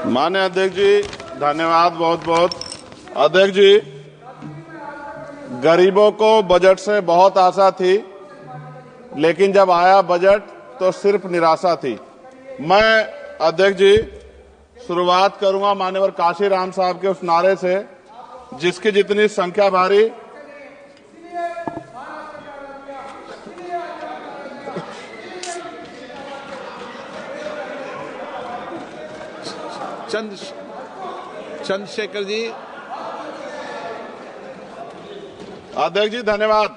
माननीय अध्यक्ष जी धन्यवाद बहुत बहुत। अध्यक्ष जी, गरीबों को बजट से बहुत आशा थी, लेकिन जब आया बजट तो सिर्फ निराशा थी। मैं अध्यक्ष जी शुरुआत करूंगा माननीय काशीराम साहब के उस नारे से, जिसकी जितनी संख्या भारी चंद्रशेखर जी। अध्यक्ष जी धन्यवाद।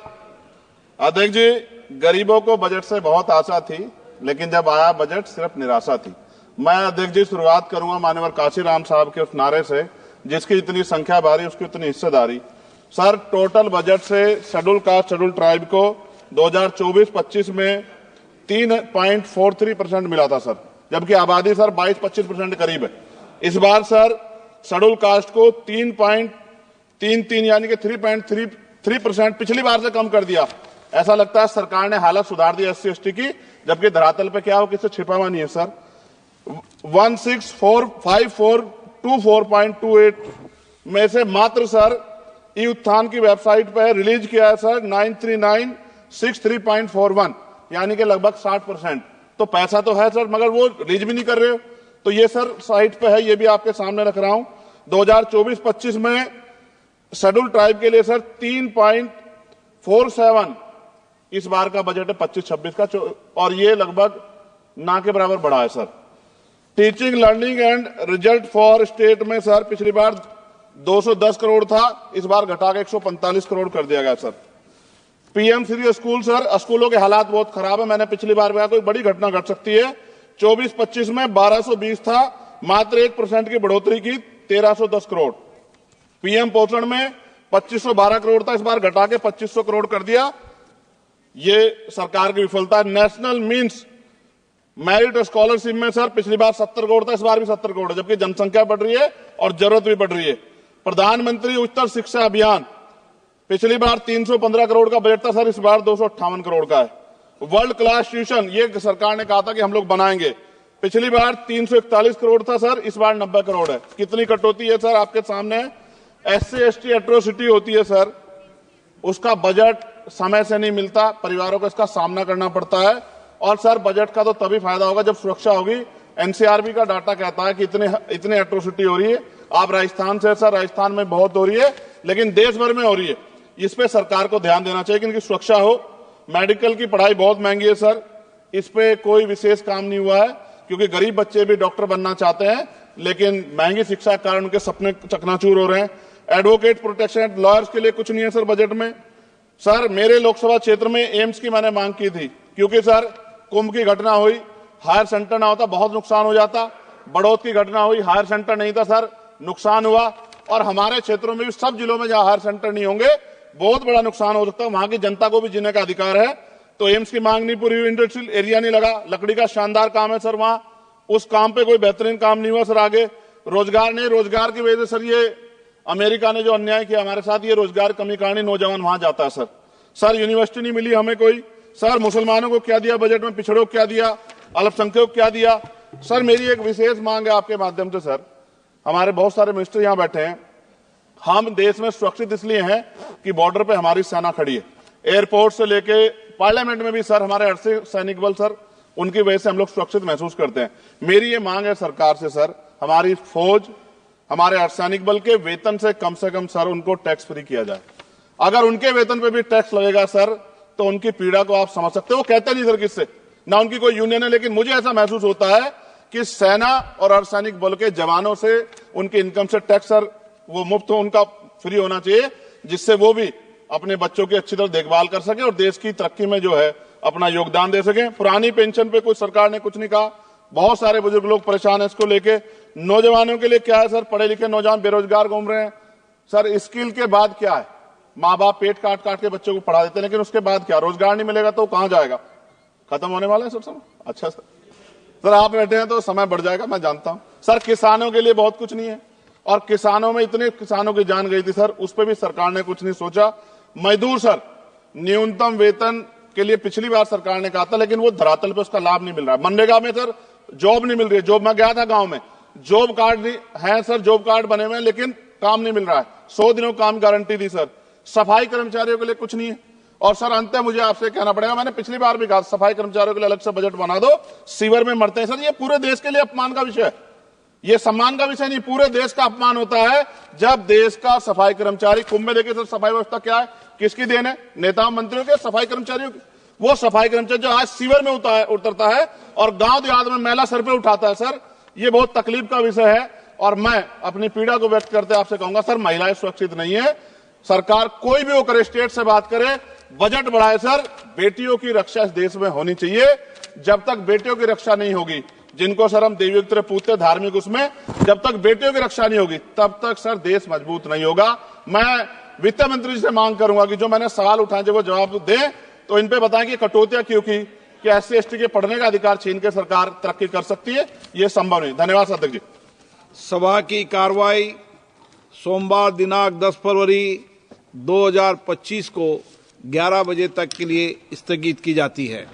अध्यक्ष जी, गरीबों को बजट से बहुत आशा थी, लेकिन जब आया बजट सिर्फ निराशा थी। मैं अध्यक्ष जी शुरुआत करूंगा माननीय काशीराम साहब के उस नारे से, जिसकी जितनी संख्या भारी उसकी उतनी हिस्सेदारी। सर, टोटल बजट से शेड्यूल कास्ट शेड्यूल ट्राइब को 2024-25 में 3.43% मिला था सर, जबकि आबादी सर 22-25% करीब है। इस बार सर शेड्यूल कास्ट को 3.33 यानी कि 3.33% पिछली बार से कम कर दिया। ऐसा लगता है सरकार ने हालत सुधार दी SC ST की, जबकि धरातल पे क्या हो किसी छिपा हुआ नहीं है सर। 1645424.28 में से मात्र सर ई उत्थान की वेबसाइट पर रिलीज किया है सर 93963.41 यानी कि लगभग 60%। तो पैसा तो है सर, मगर वो रिलीज भी नहीं कर रहे हो। तो ये सर साइट पे है, ये भी आपके सामने रख रहा हूं। 2024-25 में शेड्यूल ट्राइब के लिए सर 3.47 इस बार का बजट है 25-26 का, और ये लगभग ना के बराबर बढ़ा है sir. Teaching learning and result for state में सर पिछली बार 210 करोड़ था, इस बार घटा के 145 करोड़ कर दिया गया sir. PM Shri school sir, स्कूलों के हालात बहुत खराब है। मैंने पिछली बार कहा कोई बड़ी घटना घट सकती है। 24-25 में 1220 था, मात्र 1% की बढ़ोतरी की 1310 करोड़। PM पोषण में 2512 करोड़ था, इस बार घटा के 2500 करोड़ कर दिया। ये सरकार की विफलता है। नेशनल मीन्स मेरिट स्कॉलरशिप में सर पिछली बार 70 करोड़ था, इस बार भी 70 करोड़ है, जबकि जनसंख्या बढ़ रही है और जरूरत भी बढ़ रही है। प्रधानमंत्री उच्चतर शिक्षा अभियान पिछली बार 315 करोड़ का बजट था सर, इस बार 258 करोड़ का है। वर्ल्ड क्लास ट्यूशन ये सरकार ने कहा था कि हम लोग बनाएंगे, पिछली बार 341 करोड़ था सर, इस बार 90 करोड़ है। कितनी कटौती है सर आपके सामने। SC ST एट्रोसिटी होती है सर, उसका बजट समय से नहीं मिलता, परिवारों को इसका सामना करना पड़ता है। और सर बजट का तो तभी फायदा होगा जब सुरक्षा होगी। NCRB का डाटा कहता है कि इतने एट्रोसिटी हो रही है। आप राजस्थान से सर, राजस्थान में बहुत हो रही है, लेकिन देश भर में हो रही है। इस पे सरकार को ध्यान देना चाहिए कि इनकी सुरक्षा हो। मेडिकल की पढ़ाई बहुत महंगी है सर, इस पे कोई विशेष काम नहीं हुआ है, क्योंकि गरीब बच्चे भी डॉक्टर बनना चाहते हैं, लेकिन महंगी शिक्षा के कारण उनके सपने चकनाचूर हो रहे हैं। एडवोकेट प्रोटेक्शन लॉयर्स के लिए कुछ नहीं है सर बजट में। सर मेरे लोकसभा क्षेत्र में एम्स की मैंने मांग की थी, क्योंकि सर कुंभ की घटना हुई, हायर सेंटर ना होता बहुत नुकसान हो जाता। बड़ौद की घटना हुई, हायर सेंटर नहीं था सर, नुकसान हुआ। और हमारे क्षेत्रों में भी सब जिलों में जहां हायर सेंटर नहीं होंगे बहुत बड़ा नुकसान हो सकता है। वहां की जनता को भी जीने का अधिकार है। तो एम्स की मांग नहीं पूरी हुई, इंडस्ट्रियल एरिया नहीं लगा। लकड़ी का शानदार काम है सर वहां, उस काम पे कोई बेहतरीन काम नहीं हुआ सर। आगे रोजगार नहीं, रोजगार की वजह से सर ये अमेरिका ने जो अन्याय किया हमारे साथ, ये रोजगार कमी कारण नौजवान वहां जाता है सर। सर यूनिवर्सिटी नहीं मिली हमें कोई। सर मुसलमानों को क्या दिया बजट में, पिछड़ों को क्या दिया, अल्पसंख्यकों को क्या दिया। सर मेरी एक विशेष मांग है आपके माध्यम से सर, हमारे बहुत सारे मिनिस्टर यहां बैठे हैं। हम देश में सुरक्षित इसलिए हैं कि बॉर्डर पे हमारी सेना खड़ी है। एयरपोर्ट से लेके पार्लियामेंट में भी सर हमारे अर्धसैनिक बल सर, उनकी वजह से हम लोग सुरक्षित महसूस करते हैं। मेरी ये मांग है सरकार से सर, हमारी फौज, हमारे अर्धसैनिक बल के वेतन से कम सर उनको टैक्स फ्री किया जाए। अगर उनके वेतन पे भी टैक्स लगेगा सर, तो उनकी पीड़ा को आप समझ सकते हो। वो कहते नहीं सर किससे, ना उनकी कोई यूनियन है, लेकिन मुझे ऐसा महसूस होता है कि सेना और अर्धसैनिक बल के जवानों से उनकी इनकम से टैक्स सर वो मुफ्त हो, उनका फ्री होना चाहिए, जिससे वो भी अपने बच्चों की अच्छी तरह देखभाल कर सके और देश की तरक्की में जो है अपना योगदान दे सके। पुरानी पेंशन पे कोई सरकार ने कुछ नहीं कहा, बहुत सारे बुजुर्ग लोग परेशान है इसको लेके। नौजवानों के लिए क्या है सर, पढ़े लिखे नौजवान बेरोजगार घूम रहे हैं सर। स्किल के बाद क्या है, माँ बाप पेट काट काट के बच्चों को पढ़ा देते हैं, लेकिन उसके बाद क्या, रोजगार नहीं मिलेगा तो कहां जाएगा, खत्म होने वाला है सर समय। अच्छा सर आप बैठे हैं तो समय बढ़ जाएगा, मैं जानता हूं सर। किसानों के लिए बहुत कुछ नहीं है, और किसानों में इतने किसानों की जान गई थी सर, उस पर भी सरकार ने कुछ नहीं सोचा। मजदूर सर, न्यूनतम वेतन के लिए पिछली बार सरकार ने कहा था, लेकिन वो धरातल पे उसका लाभ नहीं मिल रहा है। मनरेगा में सर जॉब नहीं मिल रही है। जॉब, मैं गया था गांव में, जॉब कार्ड है सर, जॉब कार्ड बने हुए हैं लेकिन काम नहीं मिल रहा है। 100 दिनों काम गारंटी दी सर। सफाई कर्मचारियों के लिए कुछ नहीं है। और सर अंत में मुझे आपसे कहना पड़ेगा, मैंने पिछली बार भी कहा सफाई कर्मचारियों के लिए अलग से बजट बना दो, सीवर में मरते हैं सर। ये पूरे देश के लिए अपमान का विषय है, ये सम्मान का विषय नहीं, पूरे देश का अपमान होता है जब देश का सफाई कर्मचारी, कुंभ में देखिए सर सफाई व्यवस्था क्या है, किसकी देन है, नेताओं मंत्रियों के, सफाई कर्मचारियों की। वो सफाई कर्मचारी जो आज सीवर में उतरता है और गांव देहात में मैला सर पे उठाता है सर, ये बहुत तकलीफ का विषय है। और मैं अपनी पीड़ा को व्यक्त करते आपसे कहूंगा सर, महिलाएं सुरक्षित नहीं है। सरकार कोई भी वो करे, स्टेट से बात करे, बजट बढ़ाए सर। बेटियों की रक्षा इस देश में होनी चाहिए। जब तक बेटियों की रक्षा नहीं होगी, जिनको सर हम देवयुक्त पूछते धार्मिक, उसमें जब तक बेटियों की रक्षा नहीं होगी तब तक सर देश मजबूत नहीं होगा। मैं वित्त मंत्री जी से मांग करूंगा कि जो मैंने सवाल उठाए जब वो जवाब दें तो इन पे बताएं कि कटौतियां क्यों की, कि SC/ST के पढ़ने का अधिकार छीन के सरकार तरक्की कर सकती है, ये संभव नहीं। धन्यवाद अध्यक्ष जी। सभा की कार्रवाई सोमवार दिनांक 10 फरवरी 2025 को 11 बजे तक के लिए स्थगित की जाती है।